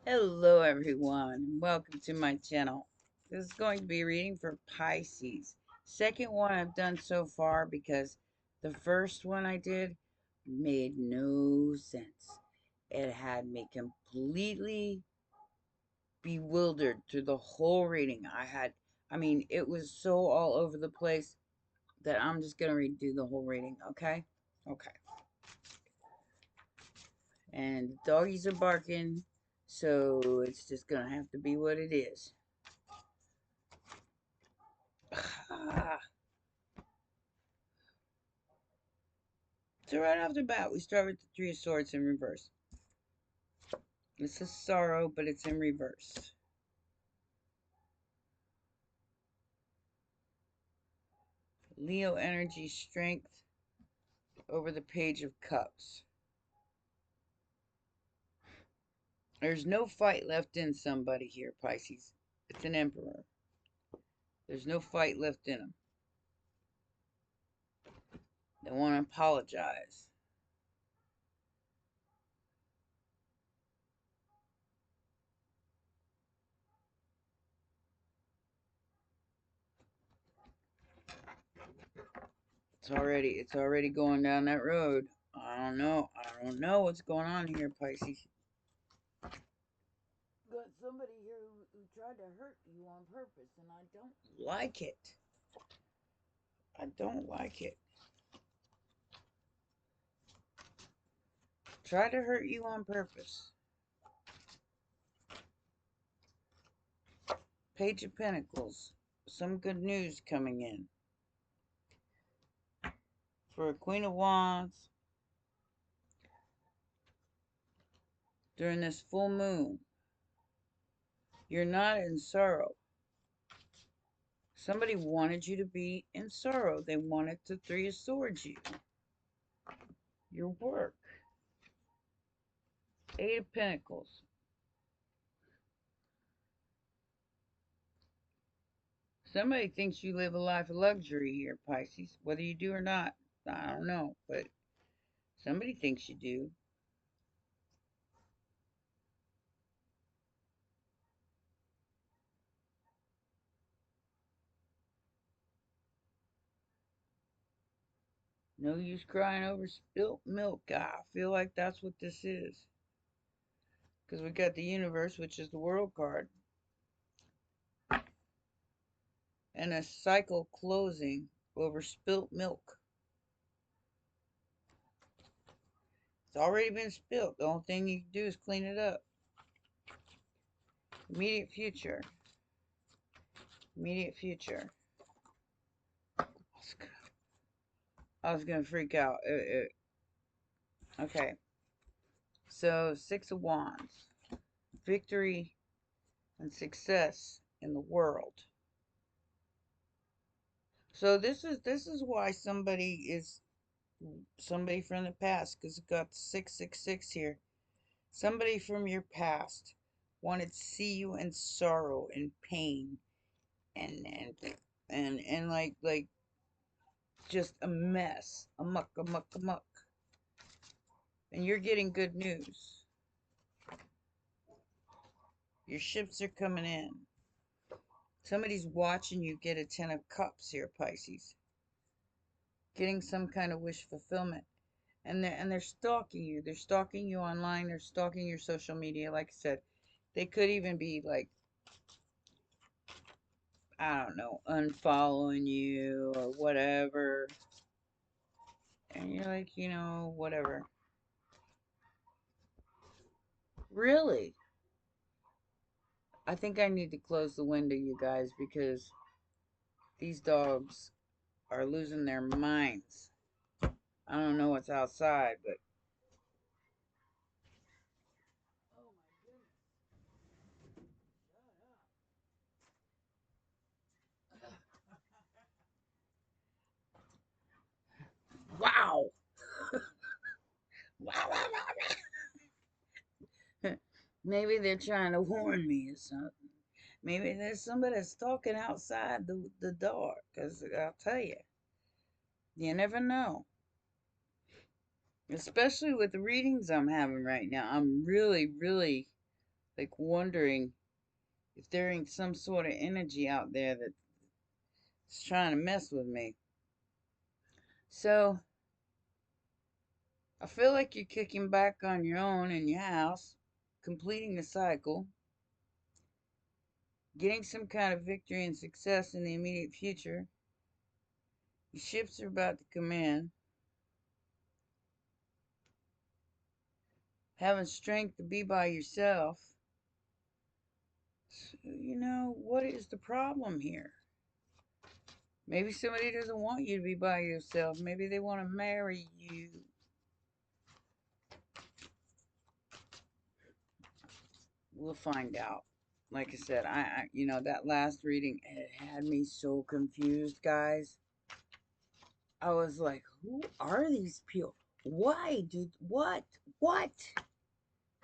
Hello everyone, welcome to my channel. This is going to be a reading for Pisces. Second one I've done so far because the first one I did made no sense. It had me completely bewildered through the whole reading. It was so all over the place that I'm just going to redo the whole reading, okay? Okay. And the doggies are barking, so it's just going to have to be what it is. So right off the bat, we start with the Three of Swords in reverse. This is sorrow, but it's in reverse. Leo energy, strength over the Page of Cups. There's no fight left in somebody here, Pisces. It's an Emperor. There's no fight left in them. They want to apologize. It's already going down that road. I don't know what's going on here, Pisces. Got somebody here who tried to hurt you on purpose, and I don't like it. I don't like it. Try to hurt you on purpose. Page of Pentacles. Some good news coming in. For a Queen of Wands. During this full moon. You're not in sorrow. Somebody wanted you to be in sorrow. They wanted to Three of Swords you. Your work. Eight of Pentacles. Somebody thinks you live a life of luxury here, Pisces. Whether you do or not, I don't know. But somebody thinks you do. No use crying over spilt milk. I feel like that's what this is. Because we got the universe, which is the world card. And a cycle closing over spilt milk. It's already been spilt. The only thing you can do is clean it up. Immediate future. Immediate future. I was going to freak out. Okay. So, Six of Wands. Victory and success in the world. So this is why somebody from the past, because it got 666 here. Somebody from your past wanted to see you in sorrow and pain and like just a mess, muck. And you're getting good news. Your ships are coming in. Somebody's watching you get a 10 of cups here, Pisces. Getting some kind of wish fulfillment. And they're stalking you. They're stalking you online. They're stalking your social media. Like I said, they could even be like, I don't know, unfollowing you or whatever. And you're like, whatever. Really? I think I need to close the window, you guys, because these dogs are losing their minds. I don't know what's outside, but oh my goodness. Wow. Maybe they're trying to warn me or something. Maybe there's somebody stalking outside the door. Because I'll tell you, you never know. Especially with the readings I'm having right now. I'm really, really like wondering if there ain't some sort of energy out there that's trying to mess with me. So I feel like you're kicking back on your own in your house, completing the cycle, getting some kind of victory and success in the immediate future. Your ships are about to come in, having strength to be by yourself. So, what is the problem here? Maybe somebody doesn't want you to be by yourself. Maybe they want to marry you. We'll find out. Like I said, that last reading, it had me so confused, guys. I was like, who are these people? Why, dude? What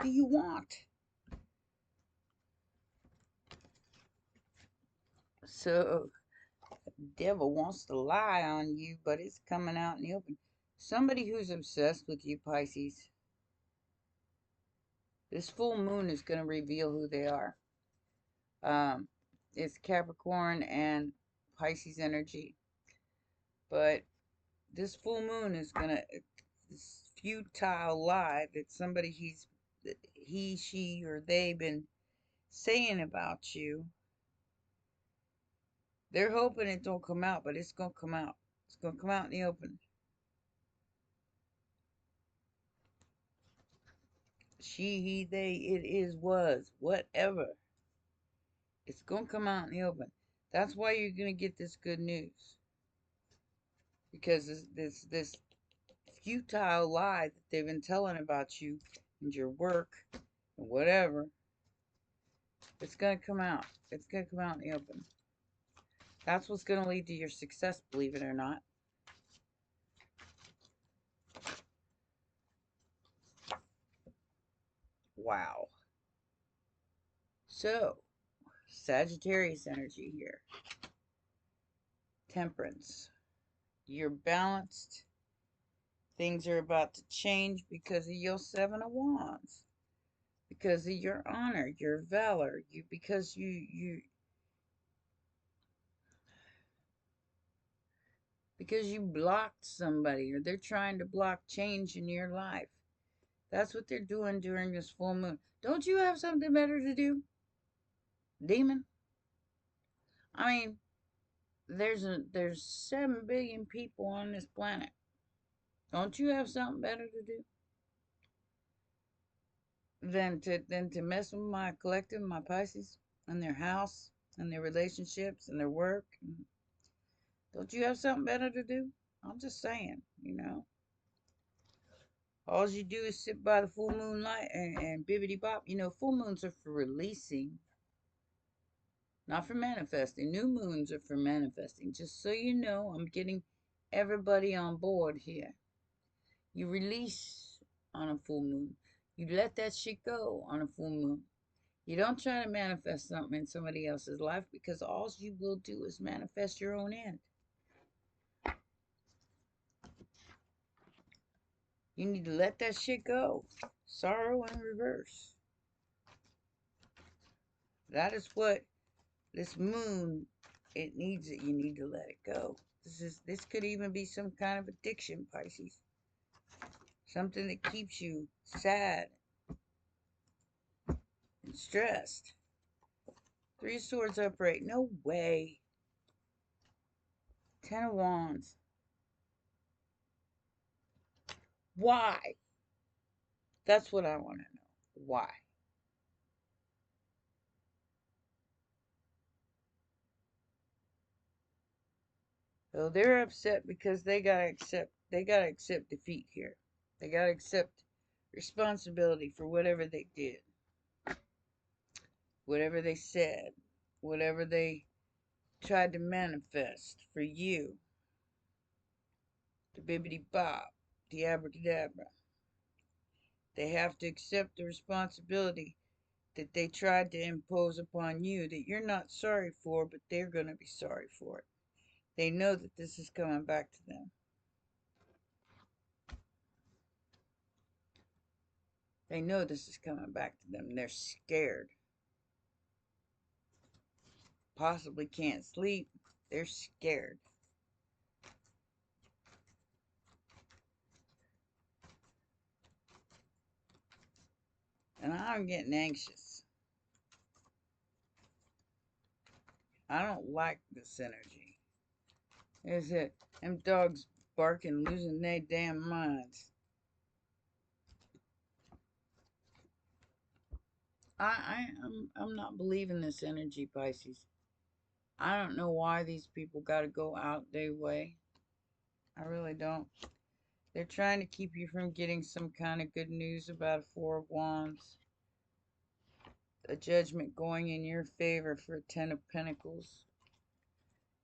do you want? So, devil wants to lie on you, but it's coming out in the open. Somebody who's obsessed with you, Pisces, this full moon is going to reveal who they are. Um, it's Capricorn and Pisces energy, but this full moon is going to, this futile lie that he, she, or they been saying about you. They're hoping it don't come out, but it's going to come out. It's going to come out in the open. She, he, they, it is, was, whatever. It's going to come out in the open. That's why you're going to get this good news. Because this futile lie that they've been telling about you and your work and whatever, it's going to come out. It's going to come out in the open. That's what's going to lead to your success, believe it or not. Wow. So, Sagittarius energy here. Temperance. You're balanced. Things are about to change because of your Seven of Wands. Because of your honor, your valor, because you blocked somebody, or they're trying to block change in your life. That's what they're doing during this full moon. Don't you have something better to do, demon? I mean, there's 7 billion people on this planet. Don't you have something better to do than to mess with my collective, my Pisces, and their house, and their relationships, and their work? Don't you have something better to do? I'm just saying. All you do is sit by the full moon light and bibbity bop. Full moons are for releasing, not for manifesting. New moons are for manifesting. Just so you know, I'm getting everybody on board here. You release on a full moon. You let that shit go on a full moon. You don't try to manifest something in somebody else's life, because all you will do is manifest your own end. You need to let that shit go. Sorrow in reverse. That is what this moon, it needs it. You need to let it go. This could even be some kind of addiction, Pisces. Something that keeps you sad and stressed. 3 of Swords upright. No way. 10 of Wands. Why? That's what I want to know. Why? So they're upset because they gotta accept defeat here. They gotta accept responsibility for whatever they did, whatever they said, whatever they tried to manifest for you. The bibbity bop, the abracadabra. They have to accept the responsibility that they tried to impose upon you, that you're not sorry for, but they're going to be sorry for it. They know that this is coming back to them. They know this is coming back to them. They're scared. Possibly can't sleep. They're scared. And I'm getting anxious. I don't like this energy. Is it? Them dogs barking, losing their damn minds. I'm not believing this energy, Pisces. I don't know why these people got to go out their way. I really don't. They're trying to keep you from getting some kind of good news about a Four of Wands. A judgment going in your favor for a Ten of Pentacles.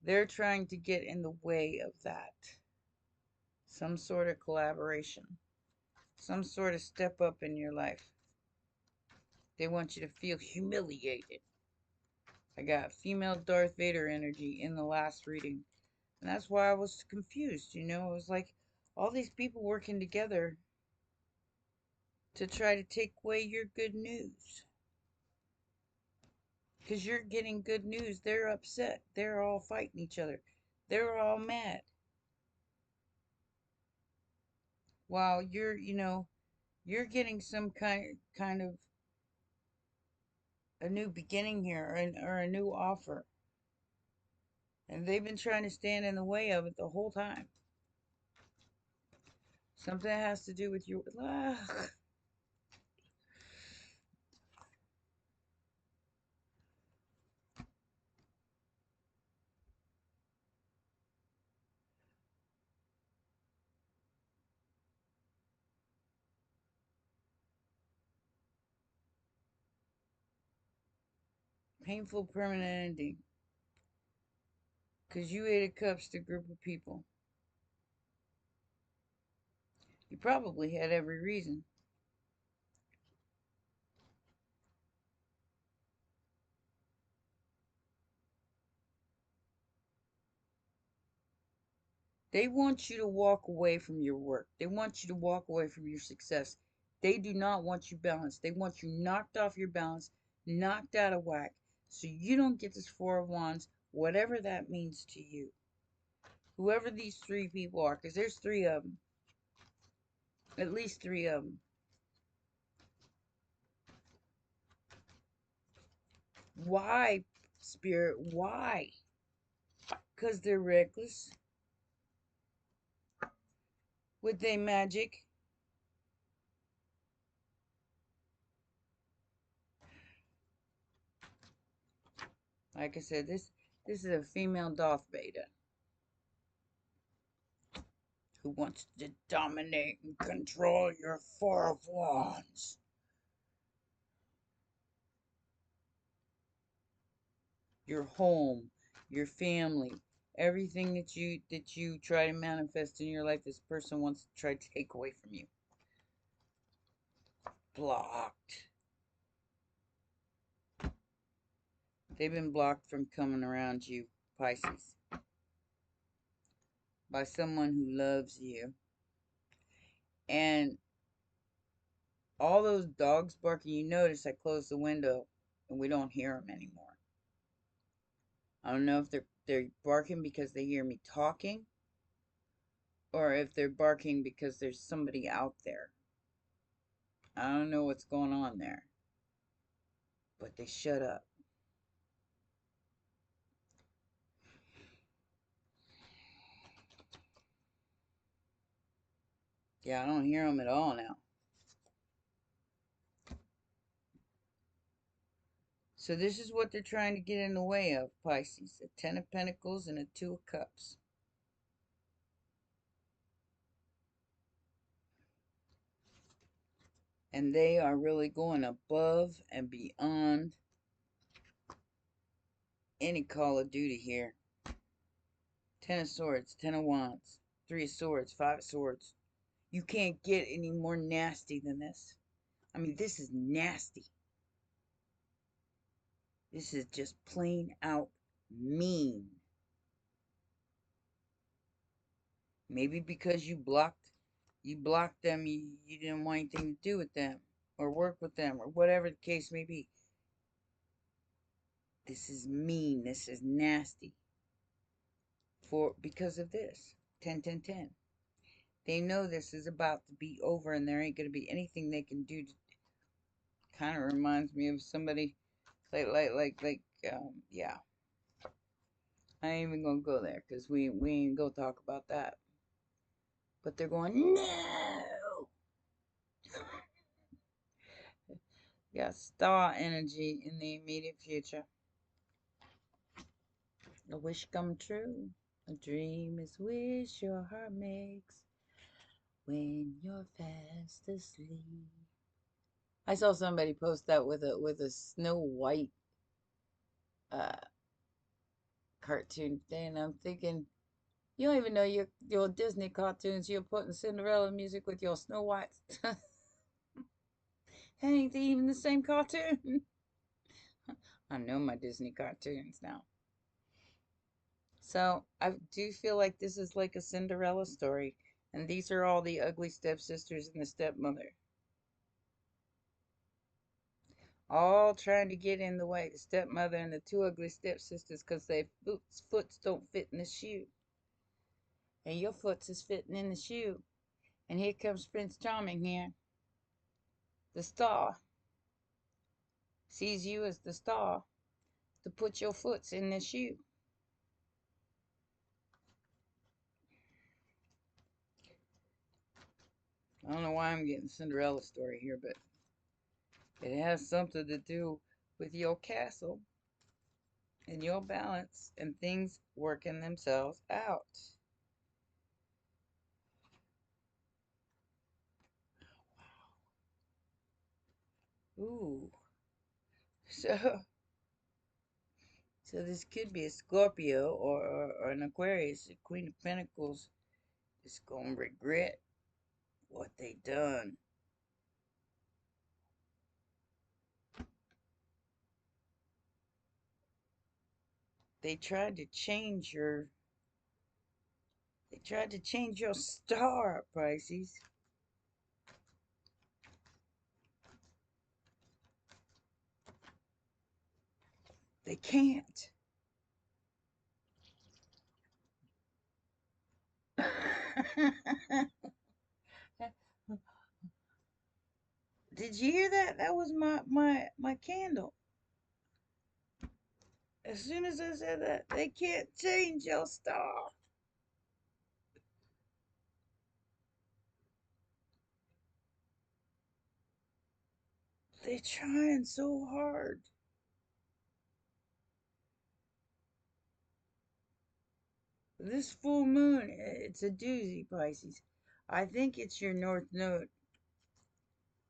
They're trying to get in the way of that. Some sort of collaboration. Some sort of step up in your life. They want you to feel humiliated. I got female Darth Vader energy in the last reading. And that's why I was confused, you know. It was like all these people working together to try to take away your good news. Because you're getting good news. They're upset. They're all fighting each other. They're all mad. While you're, you're getting some kind of a new beginning here, or a new offer. And they've been trying to stand in the way of it the whole time. Something that has to do with your painful permanent ending. Because you Eight of Cups to a group of people. You probably had every reason. They want you to walk away from your work. They want you to walk away from your success. They do not want you balanced. They want you knocked off your balance, knocked out of whack, so you don't get this Four of Wands, whatever that means to you. Whoever these three people are, because there's three of them. At least three of them. Why, Spirit? Why? Because they're reckless. With their magic. Like I said, this is a female Darth Vader who wants to dominate and control your Four of Wands. Your home, your family, everything that you try to manifest in your life, this person wants to try to take away from you. Blocked. They've been blocked from coming around you, Pisces, by someone who loves you. And all those dogs barking, you notice I closed the window and we don't hear them anymore. I don't know if they're barking because they hear me talking, or if they're barking because there's somebody out there. I don't know what's going on there. But they shut up. Yeah, I don't hear them at all now. So this is what they're trying to get in the way of, Pisces. A Ten of Pentacles and a Two of Cups. And they are really going above and beyond any Call of Duty here. Ten of Swords, Ten of Wands, Three of Swords, Five of Swords. You can't get any more nasty than this. I mean, this is nasty. This is just plain out mean. Maybe because you blocked them, you didn't want anything to do with them. or work with them or whatever the case may be. This is mean. This is nasty. Because of this. 10, 10, 10. They know this is about to be over and there ain't going to be anything they can do. Kind of reminds me of somebody yeah. I ain't even gonna go there because we ain't gonna talk about that. But they're going, no. Got star energy in the immediate future. A wish come true. A dream is wish your heart makes when you're fast asleep. I saw somebody post that with a Snow White uh, cartoon today, and I'm thinking, you don't even know your Disney cartoons. You're putting Cinderella music with your Snow White. Ain't even the same cartoon. I know my Disney cartoons now. So I do feel like this is like a Cinderella story. And these are all the ugly stepsisters and the stepmother. All trying to get in the way. The stepmother and the two ugly stepsisters because their foots don't fit in the shoe. And your foots is fitting in the shoe. And here comes Prince Charming here. The star. Sees you as the star to put your foots in the shoe. I don't know why I'm getting Cinderella story here, but it has something to do with your castle and your balance and things working themselves out. Ooh. So this could be a Scorpio or an Aquarius. The Queen of Pentacles is going to regret what they done. They tried to change your star, Pisces. They can't. Did you hear that? That was my candle. As soon as I said that, they can't change your star. They're trying so hard. This full moon, it's a doozy, Pisces. I think it's your north node,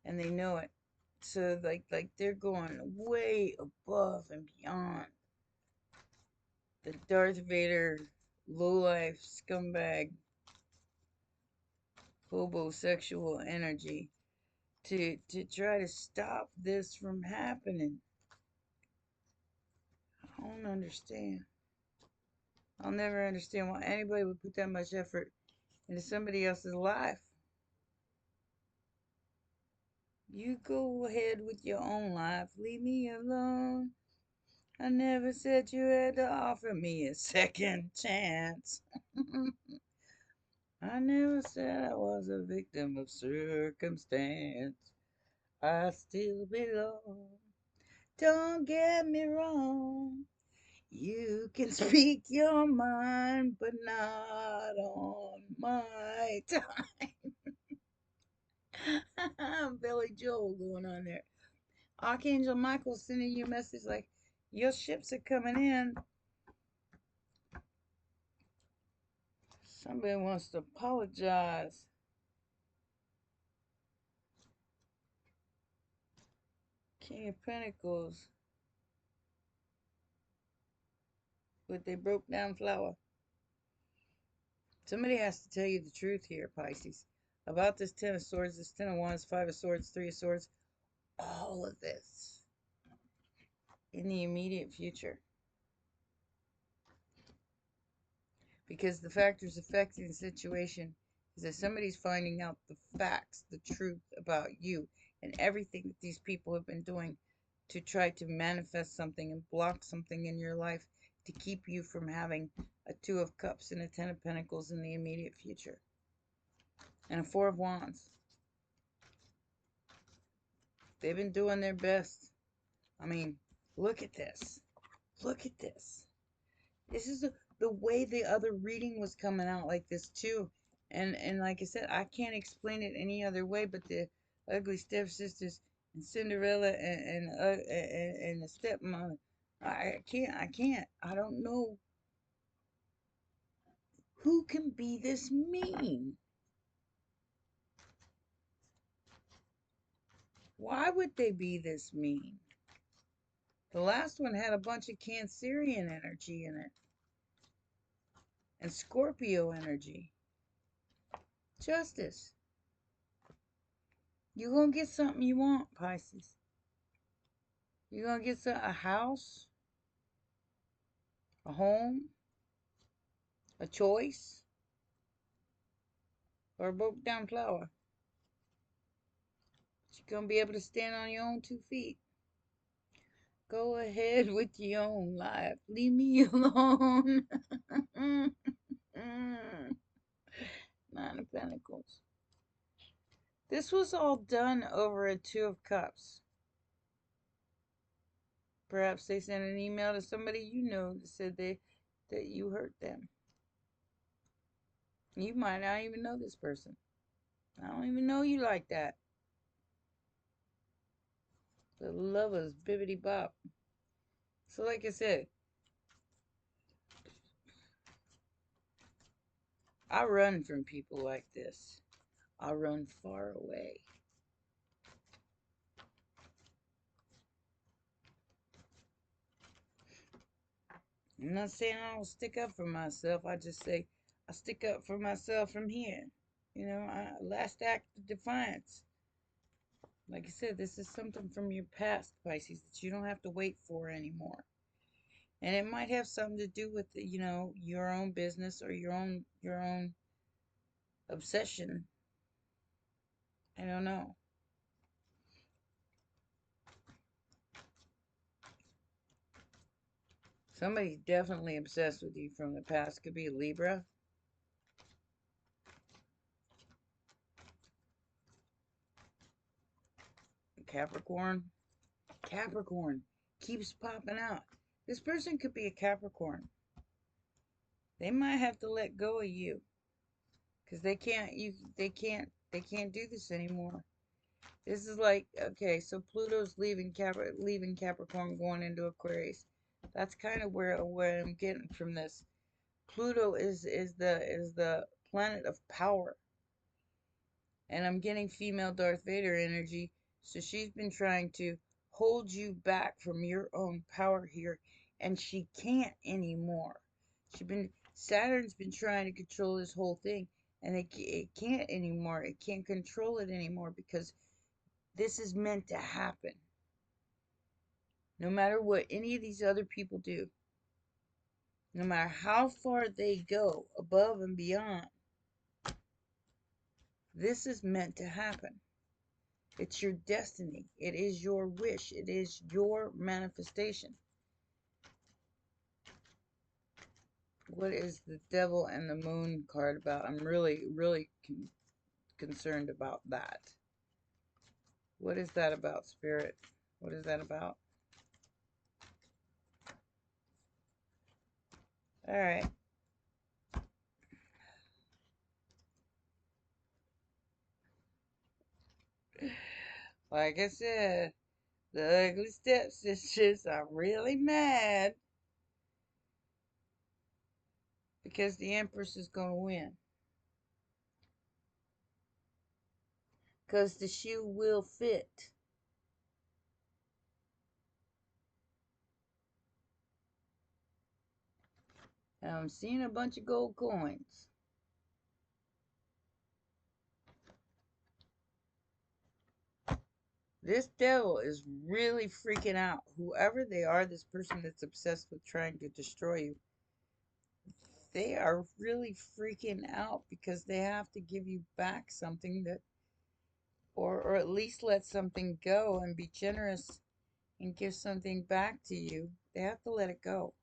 and they know it. So like they're going way above and beyond the Darth Vader lowlife scumbag hobosexual energy to try to stop this from happening. I don't understand. I'll never understand why anybody would put that much effort into somebody else's life. You go ahead with your own life. Leave me alone. I never said you had to offer me a second chance. I never said I was a victim of circumstance. I still belong. Don't get me wrong. You can speak your mind, but not on my time. Billy Joel going on there. Archangel Michael sending you a message like, your ships are coming in. Somebody wants to apologize. King of Pentacles with a broke down flower. Somebody has to tell you the truth here, Pisces. About this Ten of Swords, this Ten of Wands, Five of Swords, Three of Swords. All of this in the immediate future. Because the factors affecting the situation is that somebody's finding out the facts, the truth about you. and everything that these people have been doing to try to manifest something and block something in your life to keep you from having a Two of Cups and a Ten of Pentacles in the immediate future. And a Four of Wands. They've been doing their best. I mean, look at this. Look at this. This is the way the other reading was coming out like this too. And like I said, I can't explain it any other way but the ugly stepsisters and Cinderella and the stepmother. I can't. I don't know who can be this mean. Why would they be this mean? The last one had a bunch of Cancerian energy in it and Scorpio energy. Justice. You're going to get something you want, Pisces. You're going to get a house, a home, a choice, or a broke down flower. But you're going to be able to stand on your own 2 feet. Go ahead with your own life. Leave me alone. Nine of Pentacles. This was all done over a Two of Cups. Perhaps they sent an email to somebody you know that said that you hurt them. You might not even know this person. I don't even know you like that. The lovers, bibbity bop. So like I said, I run from people like this. I run far away. I'm not saying I don't stick up for myself. I just say I stick up for myself from here. You know, last act of defiance. Like I said, this is something from your past, Pisces, that you don't have to wait for anymore. And it might have something to do with, you know, your own business or your own obsession. I don't know. Somebody's definitely obsessed with you from the past. Could be a Libra. Capricorn. Capricorn keeps popping out. This person could be a Capricorn. They might have to let go of you because they can't do this anymore. This is like, okay, so Pluto's leaving Capricorn, going into Aquarius. That's kind of where I'm getting from this. Pluto is the planet of power. And I'm getting female Darth Vader energy. So she's been trying to hold you back from your own power here, and she can't anymore. Saturn's been trying to control this whole thing, and it can't anymore. It can't control it anymore because this is meant to happen. No matter what any of these other people do, no matter how far they go above and beyond, this is meant to happen. It's your destiny. It is your wish. It is your manifestation. What is the Devil and the Moon card about? I'm really, really concerned about that. What is that about, Spirit? What is that about? All right. Like I said, the ugly stepsisters are really mad because the Empress is going to win. Because the shoe will fit. And I'm seeing a bunch of gold coins. This devil is really freaking out. Whoever they are, this person that's obsessed with trying to destroy you, they are really freaking out because they have to give you back something that, or at least let something go and be generous and give something back to you. They have to let it go.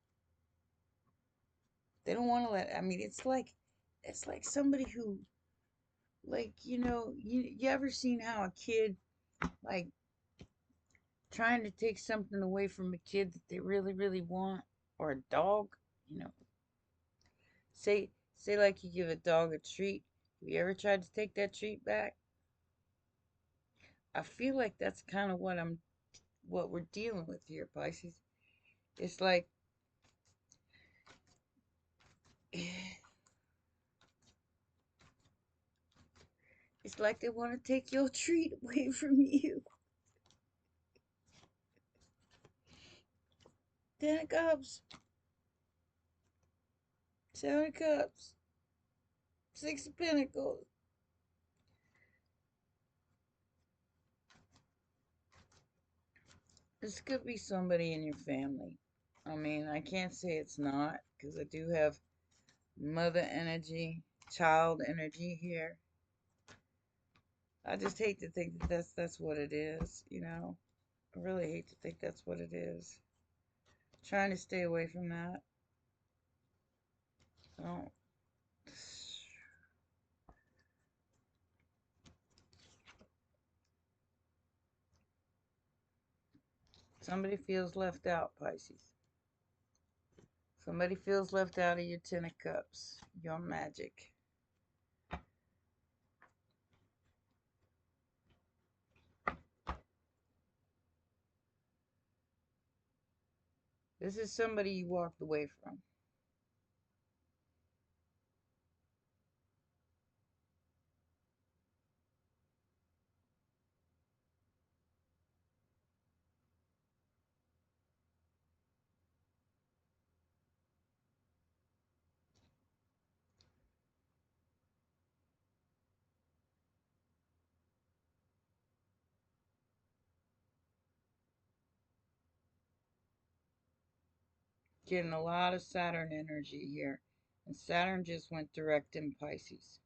They don't want to let it. I mean, it's like somebody who, like, you ever seen how a kid, like, trying to take something away from a kid that they really really want, or a dog, you know say like you give a dog a treat. Have you ever tried to take that treat back? I feel like that's kind of what we're dealing with here, Pisces. It's like it's like they want to take your treat away from you. 10 of cups, 7 of cups, 6 of pentacles. This could be somebody in your family. I mean, I can't say it's not, because I do have mother energy, child energy here. I just hate to think that that's what it is. I really hate to think that's what it is. Trying to stay away from that. Oh. Somebody feels left out, Pisces. Somebody feels left out of your 10 of cups. Your magic. This is somebody you walked away from. Getting a lot of Saturn energy here. And Saturn just went direct in Pisces.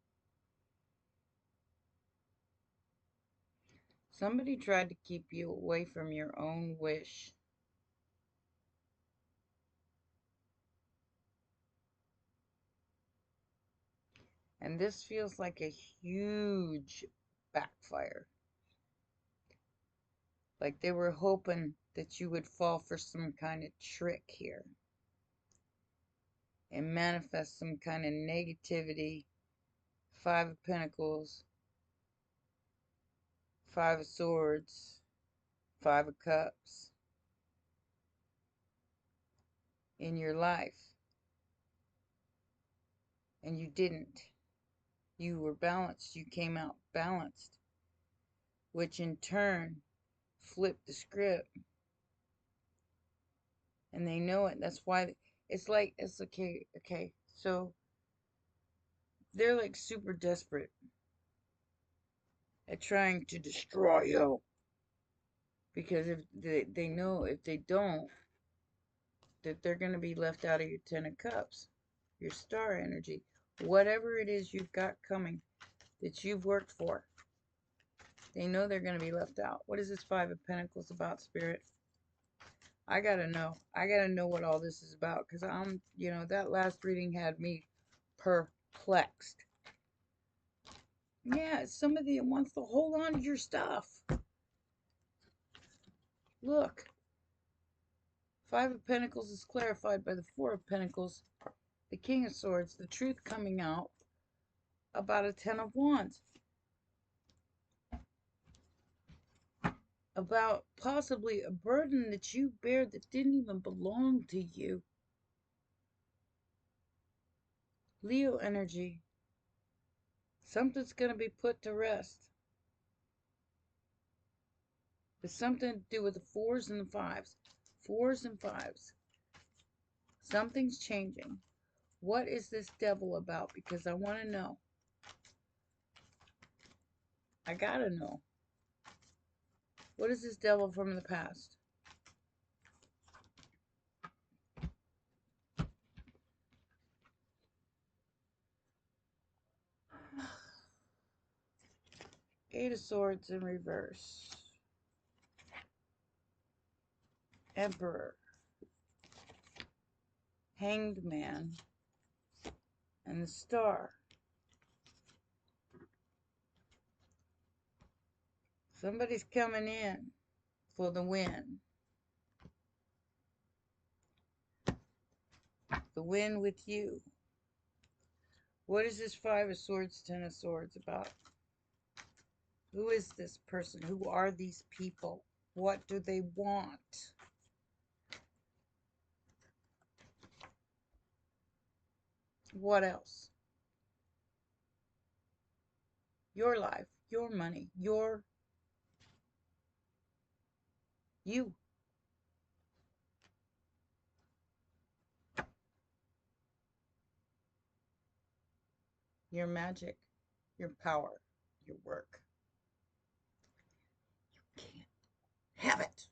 Somebody tried to keep you away from your own wish. And this feels like a huge backfire. Like they were hoping that you would fall for some kind of trick here and manifest some kind of negativity. 5 of Pentacles, 5 of Swords, 5 of Cups in your life. And you didn't. You were balanced. You came out balanced, which in turn flipped the script. And they know it. That's why it's okay. Okay. So they're like super desperate at trying to destroy you. Because if they know if they don't, that they're going to be left out of your 10 of Cups, your star energy, whatever it is you've got coming that you've worked for. They know they're going to be left out. What is this 5 of Pentacles about, Spirit? I gotta know. I gotta know what all this is about, because that last reading had me perplexed. Yeah, it's somebody that wants to hold on to your stuff. Look. 5 of Pentacles is clarified by the 4 of Pentacles, the King of Swords, the truth coming out about a 10 of Wands. About possibly a burden that you bear that didn't even belong to you. Leo energy. Something's going to be put to rest. It's something to do with the 4s and the 5s. 4s and 5s. Something's changing. What is this devil about? Because I want to know. I gotta know. What is this devil from the past? Eight of Swords in reverse. Emperor. Hanged Man. And the Star. Somebody's coming in for the win. The win with you. What is this Five of Swords, Ten of Swords about? Who is this person? Who are these people? What do they want? What else? Your life, your money, you. Your magic, your power, your work. You can't have it.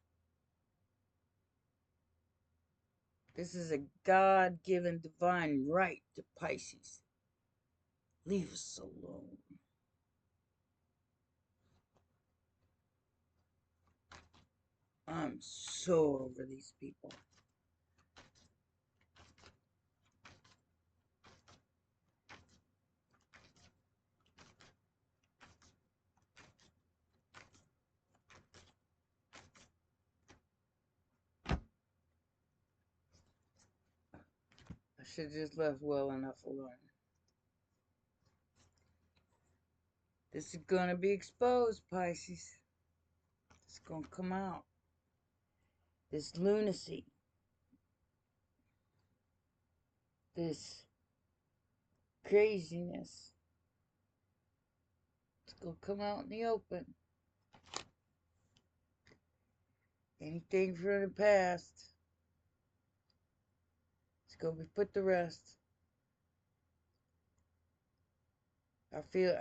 This is a God-given divine right to Pisces. Leave us alone. I'm so over these people. I should have just left well enough alone. This is going to be exposed, Pisces. It's going to come out. This lunacy. This craziness. It's going to come out in the open. Anything from the past, it's going to be put to rest. I feel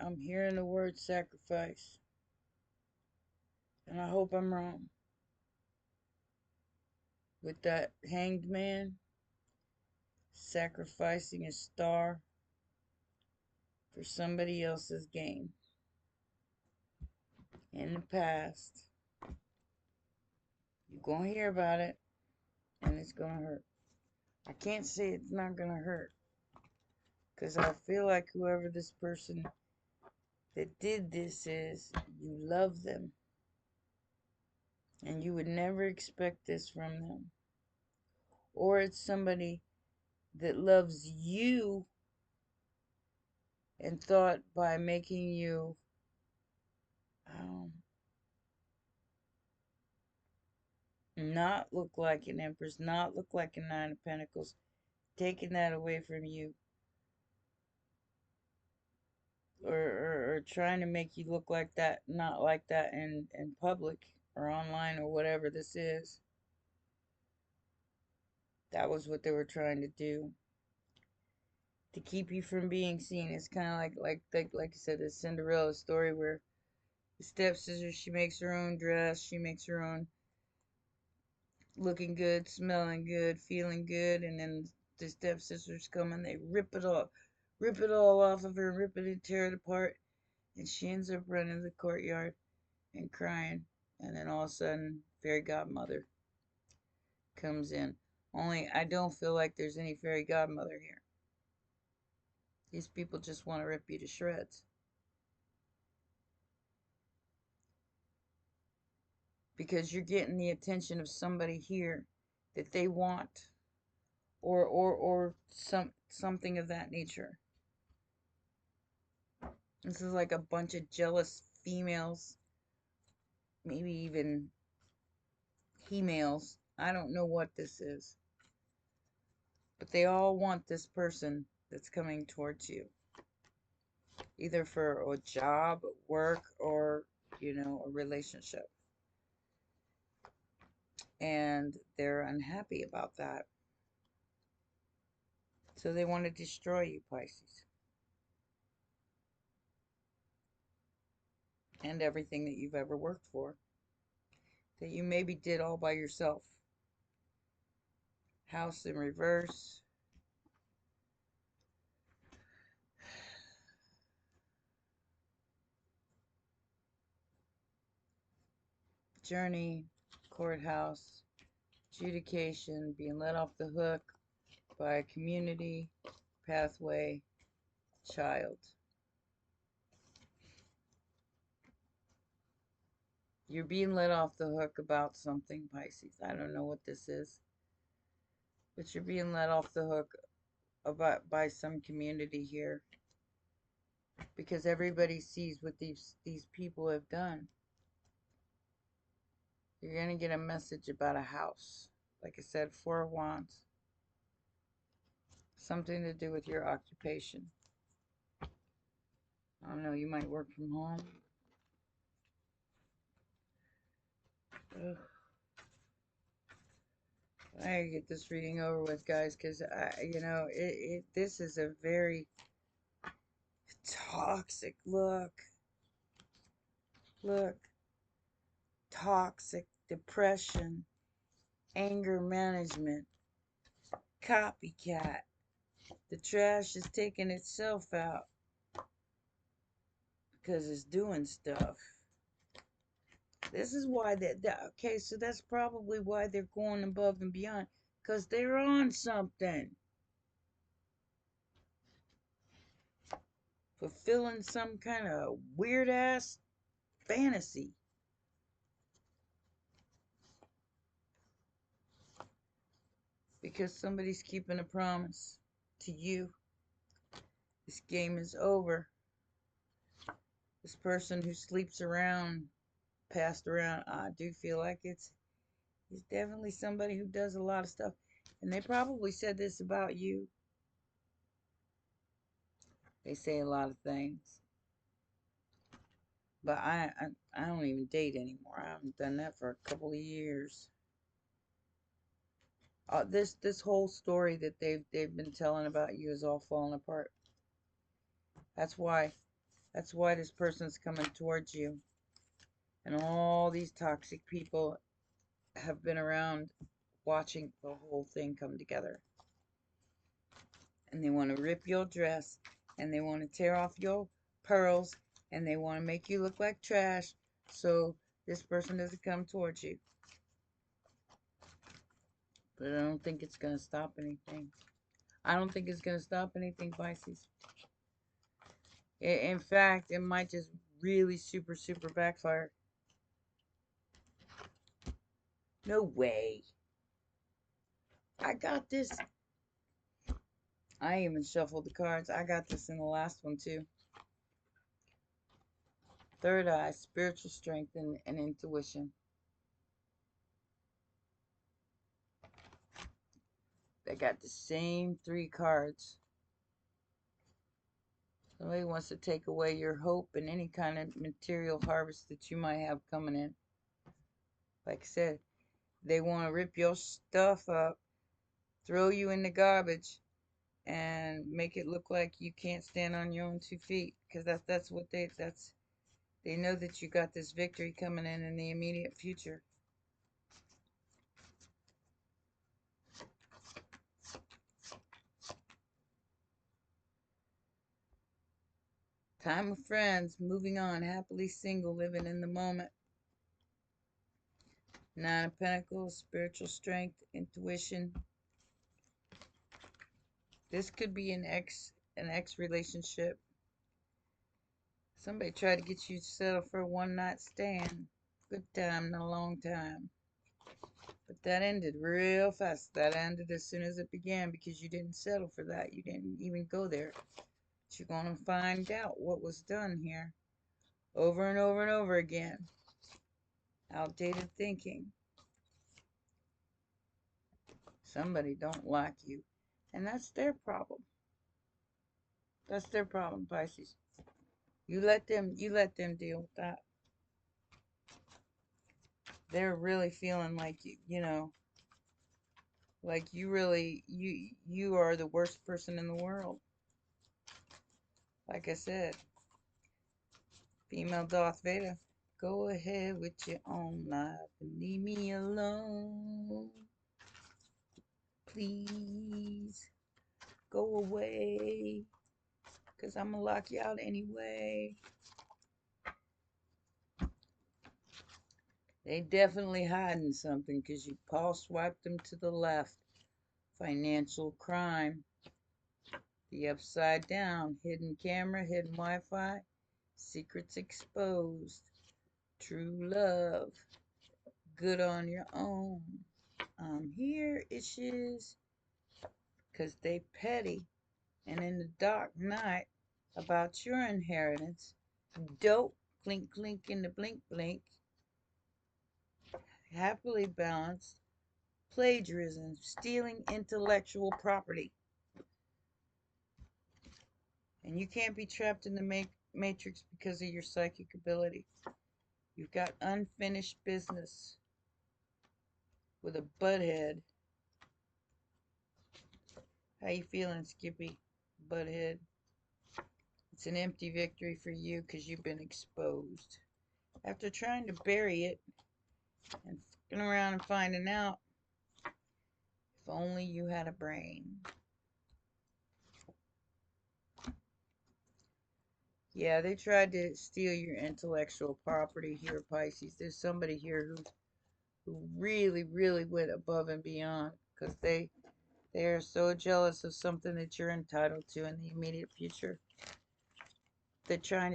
I'm hearing the word sacrifice. And I hope I'm wrong. With that hanged man sacrificing his star for somebody else's gain. In the past. You're going to hear about it. And it's going to hurt. I can't say it's not going to hurt. Because I feel like whoever this person that did this is, you love them. And you would never expect this from them. Or it's somebody that loves you and thought by making you not look like an Empress, not look like a Nine of Pentacles, taking that away from you, or trying to make you look like that, not like that in public or online or whatever this is. That was what they were trying to do. To keep you from being seen. It's kind of like I said, the Cinderella story where the stepsister, she makes her own dress, she makes her own looking good, smelling good, feeling good, and then the stepsisters come and they rip it all off of her, rip it and tear it apart, and she ends up running the courtyard and crying, and then all of a sudden, fairy godmother comes in. Only I don't feel like there's any fairy godmother here. These people just want to rip you to shreds. Because you're getting the attention of somebody here that they want, or something of that nature. This is like a bunch of jealous females, maybe even he-males. I don't know what this is, but they all want this person that's coming towards you, either for a job, work, or a relationship. And they're unhappy about that. So they want to destroy you, Pisces. And everything that you've ever worked for. That you maybe did all by yourself. House in reverse. journey, courthouse, adjudication, being let off the hook by a community, pathway, child. You're being let off the hook about something, Pisces. I don't know what this is, but you're being let off the hook about by some community here because everybody sees what these people have done. You're going to get a message about a house. Like I said, 4 of Wands. Something to do with your occupation. I don't know, you might work from home. Ugh. I gotta get this reading over with, guys, because this is a very toxic look. Look, toxic depression, anger management, copycat. The trash is taking itself out because it's doing stuff. This is why okay, so that's probably why they're going above and beyond, because they're on something. Fulfilling some kind of weird ass fantasy. Because somebody's keeping a promise to you. This game is over. This person who sleeps around, passed around, I do feel like it's definitely somebody who does a lot of stuff. And they probably said this about you. They say a lot of things. But I don't even date anymore. I haven't done that for a couple of years. This whole story that they've been telling about you is all falling apart. That's why this person's coming towards you. And all these toxic people have been around watching the whole thing come together. And they want to rip your dress, and they want to tear off your pearls, and they want to make you look like trash, so this person doesn't come towards you. But I don't think it's going to stop anything. I don't think it's going to stop anything, Pisces. In fact, it might just really super backfire. No way. I got this. I even shuffled the cards. I got this in the last one, too. Third eye, spiritual strength and intuition. They got the same 3 cards. Somebody wants to take away your hope and any kind of material harvest that you might have coming in. Like I said, they want to rip your stuff up, throw you in the garbage, and make it look like you can't stand on your own 2 feet. Because that's what they know that you got this victory coming in the immediate future. Time of friends, moving on, happily single, living in the moment. 9 of Pentacles, spiritual strength, intuition. This could be an ex relationship. Somebody tried to get you to settle for a one-night stand. Good time, not a long time. But that ended real fast. That ended as soon as it began because you didn't settle for that. You didn't even go there. But you're going to find out what was done here. Over and over and over again. Outdated thinking. Somebody don't like you. And that's their problem. That's their problem, Pisces. You let them deal with that. They're really feeling like like you are the worst person in the world. Like I said, female Darth Vader, go ahead with your own life and leave me alone. Please go away, 'cause I'm gonna lock you out anyway. They definitely hiding something because you Paul swiped them to the left. Financial crime. The upside down. Hidden camera, hidden Wi-Fi. Secrets exposed. True love. Good on your own. Here issues because they petty. And in the dark night about your inheritance. Dope. Clink clink in the blink blink. Happily balanced. Plagiarism. Stealing intellectual property. And you can't be trapped in the matrix because of your psychic ability. You've got unfinished business with a butthead. How you feeling, Skippy? Butthead. It's an empty victory for you because you've been exposed. After trying to bury it and fucking around and finding out, if only you had a brain. Yeah, they tried to steal your intellectual property here, Pisces. There's somebody here who really, really went above and beyond because they are so jealous of something that you're entitled to in the immediate future. They tried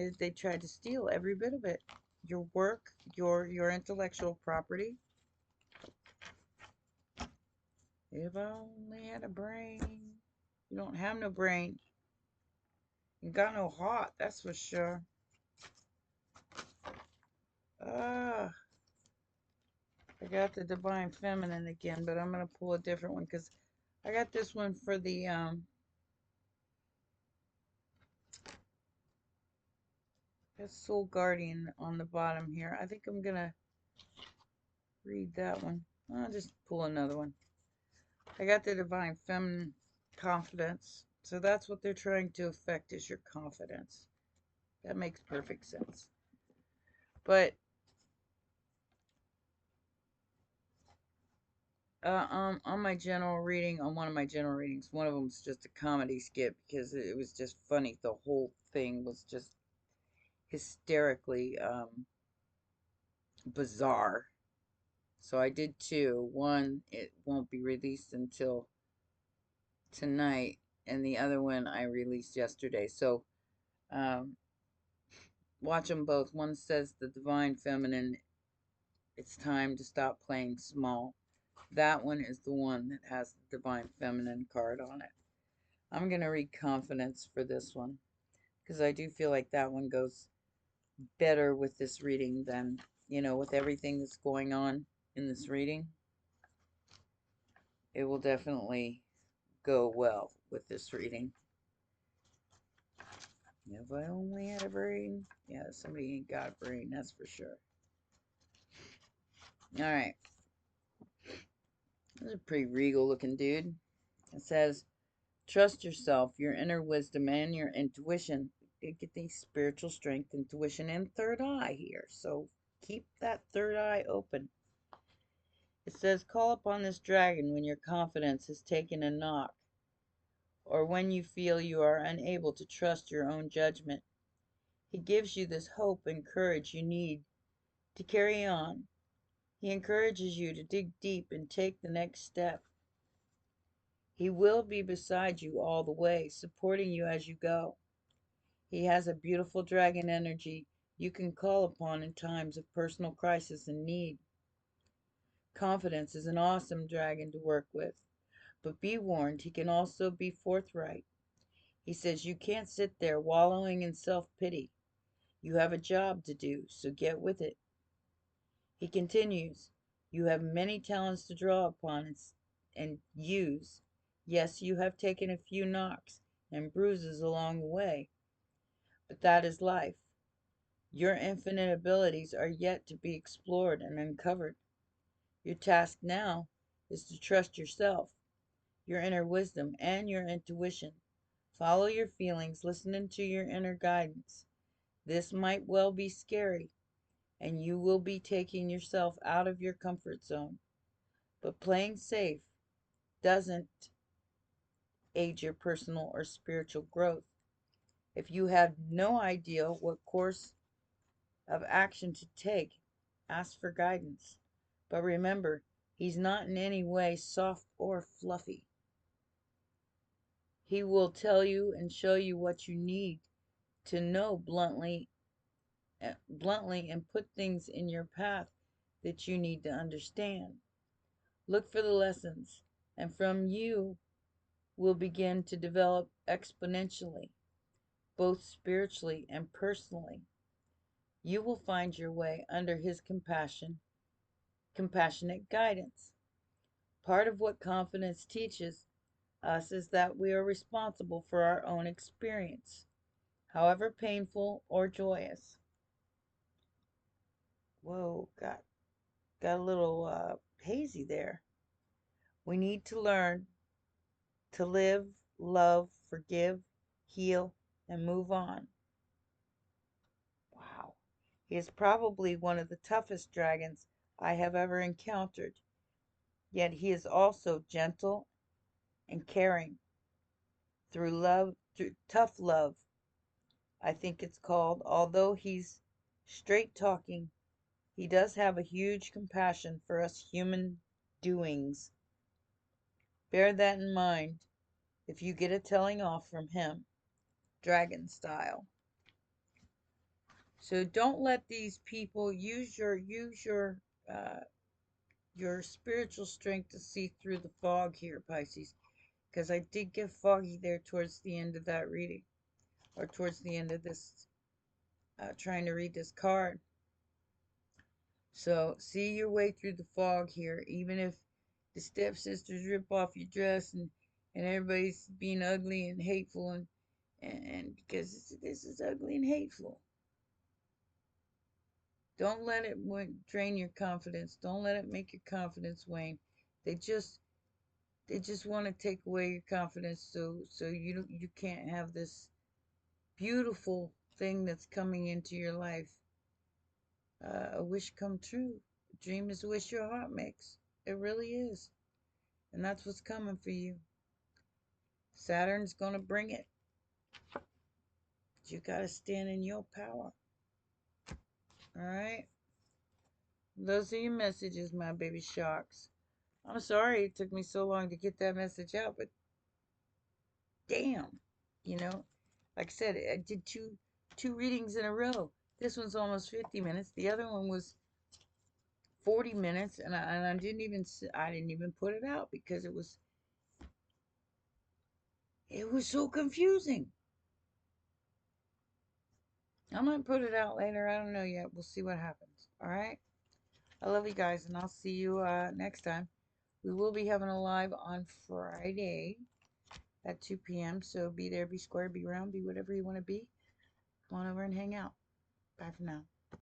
to steal every bit of it. Your work, your intellectual property. If I only had a brain. You don't have no brain. You got no heart, that's for sure. Ah, I got the Divine Feminine again, but I'm gonna pull a different one because I got this one for the Soul Guardian on the bottom here. I think I'm gonna read that one. I'll just pull another one. I got the Divine Feminine confidence. So that's what they're trying to affect is your confidence. That makes perfect sense. But on my general reading, on one of my general readings, one of them's just a comedy skit because it was just funny. The whole thing was just hysterically bizarre. So I did two. One, it won't be released until tonight, and the other one I released yesterday. So um, watch them both. One says the Divine Feminine, it's time to stop playing small. That one is the one that has the Divine Feminine card on it. I'm going to read Confidence for this one because I do feel like that one goes better with this reading than, with everything that's going on in this reading. It will definitely go well with this reading. If I only had a brain. Yeah, somebody ain't got a brain, that's for sure. Alright. This is a pretty regal looking dude. It says, trust yourself, your inner wisdom, and your intuition. You get the spiritual strength, intuition, and third eye here. So keep that third eye open. It says, call upon this dragon when your confidence has taken a knock, or when you feel you are unable to trust your own judgment. He gives you this hope and courage you need to carry on. He encourages you to dig deep and take the next step. He will be beside you all the way, supporting you as you go. He has a beautiful dragon energy you can call upon in times of personal crisis and need. Confidence is an awesome dragon to work with, but be warned, he can also be forthright. He says you can't sit there wallowing in self-pity. You have a job to do, so get with it. He continues, you have many talents to draw upon and use. Yes, you have taken a few knocks and bruises along the way, but that is life. Your infinite abilities are yet to be explored and uncovered. Your task now is to trust yourself, your inner wisdom, and your intuition. Follow your feelings, listening to your inner guidance. This might well be scary, and you will be taking yourself out of your comfort zone. But playing safe doesn't aid your personal or spiritual growth. If you have no idea what course of action to take, Ask for guidance. But remember, he's not in any way soft or fluffy. He will tell you and show you what you need to know bluntly and put things in your path that you need to understand. Look for the lessons, and from you will begin to develop exponentially, both spiritually and personally. You will find your way under his compassionate guidance. Part of what confidence teaches us is that we are responsible for our own experience, however painful or joyous. Whoa, got a little hazy there. We need to learn to live, love, forgive, heal, and move on. Wow. He is probably one of the toughest dragons I have ever encountered, yet he is also gentle and caring. Through tough love, I think it's called. Although he's straight talking, he does have a huge compassion for us human doings. Bear that in mind if you get a telling off from him, dragon style. So don't let these people uh, your spiritual strength to see through the fog here, Pisces, because I did get foggy there towards the end of that reading, or towards the end of this, trying to read this card. So see your way through the fog here, even if the stepsisters rip off your dress and everybody's being ugly and hateful and because this is ugly and hateful. Don't let it drain your confidence. Don't let it make your confidence wane. They just want to take away your confidence so you can't have this beautiful thing that's coming into your life. A wish come true. A dream is a wish your heart makes. It really is. And that's what's coming for you. Saturn's going to bring it. But you got to stand in your power. All right? Those are your messages, my baby sharks. I'm sorry it took me so long to get that message out, but damn, you know, like I said, I did two readings in a row. This one's almost 50 minutes. The other one was 40 minutes, and I didn't even put it out because it was so confusing. I might put it out later. I don't know yet. We'll see what happens. All right. I love you guys, and I'll see you next time. We will be having a live on Friday at 2 p.m. So be there, be square, be round, be whatever you want to be. Come on over and hang out. Bye for now.